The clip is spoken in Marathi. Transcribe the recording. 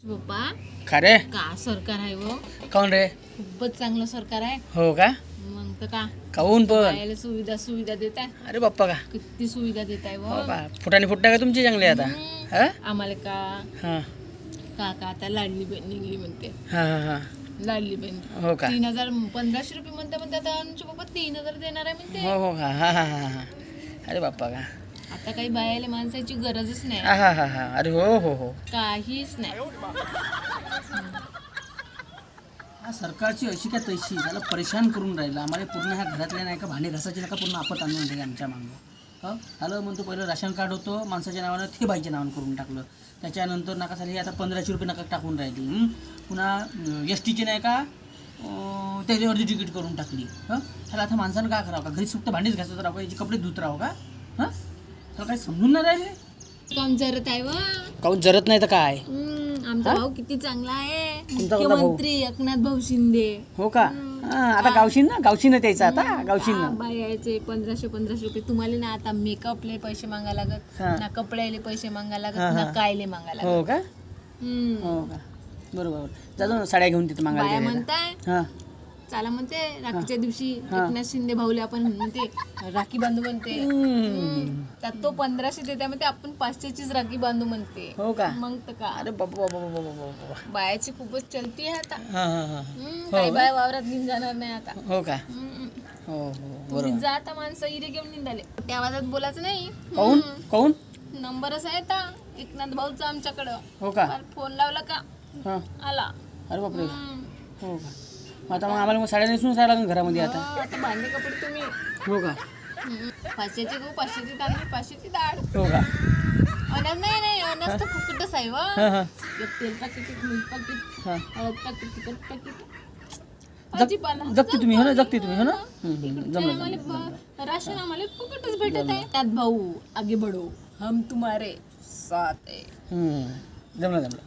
पप्पा का रे? का सरकार आहे वो? काऊन रे? खूपच चांगलं सरकार आहे. हो का? मग तर का काऊन पण? बायाला सुविधा देत आहे. अरे बाप्पा का? किती सुविधा देत आहे हो वो. का? फुटाने फुटता का तुमची चांगली आता? हा? आम्हाला का हा का का आता लाडली बहीण निघली म्हणते. हा हा हा. लाडली बहीण हो का? 3,000 1500 रुपये म्हणते आता आमचे पप्पा 3,000 देणार आहे म्हणते. हो हो का? हा हा हा हा. अरे बाप्पा का? आता काही बायाला माणसाची गरजच नाही. हा हा हा हा. अरे हो हो हो. काहीच नाही. हा सरकारची अशी काय तैशी त्याला परेशान करून राहिलं आम्हाला पूर्ण ह्या घरातल्या नाही का भांडे घासायचे नका पूर्ण आपत आणून राहिले आमच्या मागं. हो झालं म्हणतो पहिलं राशन कार्ड होतं माणसाच्या नावानं ते बाईच्या नावानं करून टाकलं. त्याच्यानंतर नका झाली आता 1500 रुपये नका टाकून राहिली. पुन्हा एस टीचे नाही का त्याची अर्धी तिकीट करून टाकली. हं त्याला आता माणसानं काय करावं का घरी सुट्ट भांडीच घासत राहावं का याचे कपडे धुत राहावं का? हां त्याला काही समजून नाही राहिले. काम जरत आहे वा. काऊन जरत नाही तर काय? आमचा भाऊ किती चांगला आहे. तुमचा कोणता भाऊ? मुख्यमंत्री एकनाथ भाऊ शिंदे. हो का? आता गावशीन त्याचं आता गावशीन. बायाचे 1500 रुपये तुम्हाला ना आता मेकअपले पैसे मागायला लागत हा. ना कपड्याले पैसे मागायला हा, लागत हा. ना कायले मागायला लागत. हो का? हम्म. हो का? बरोबर जातो ना साड्या घेऊन तिथं बाया मागायला. म्हणताय हां चला म्हणते राखीच्या दिवशी हा. एकनाथ शिंदे भाऊले आपण म्हणते राखी बांधू म्हणते. त्यात तो 1500 देते म्हणते आपण 500चीच राखी बांधू म्हणते. हो का? मग तर का अरे बाबा बाबा बाबा बाबा. बायाची खूपच चलती आहे आता. हां हां हां. काही बाया वावरात घेऊन जाणार नाही आता. हो का? हम्म. हो हो तुम्ही बरोबर. जा आता माणसं इरे घेऊन निघाले त्या आवाजात बोलायचं नाही. काऊन काऊन? नंबरच आहे आता एकनाथ भाऊचा आमच्याकडं. हो का? फोन लावला का हां आला. अरे बापरे. हम्म. हो का? मग आता मग आम्हाला मग साड्या नेसूनच राहायला लागेल घरामध्ये आता. आता भांडे कपडे तुम्ही हो का? 500चे गहू 500ची तांदूळ 500ची डाळ. हो का? अनाज नाही अनाज तर फुकटच आहे वा. हां हां एक तेल पाकिट एक मीठ पाकिट हां. हळद पाकिट तिखट पाकिट जगते तुम्ही हो ना जगते तुम्ही हो ना. जमलं आम्हाला राशन आम्हाला फुकटच भेटत आहे. त्यात भाऊ आगे बढो हम तुम्हारे साथ आहे. जमलं जमलं.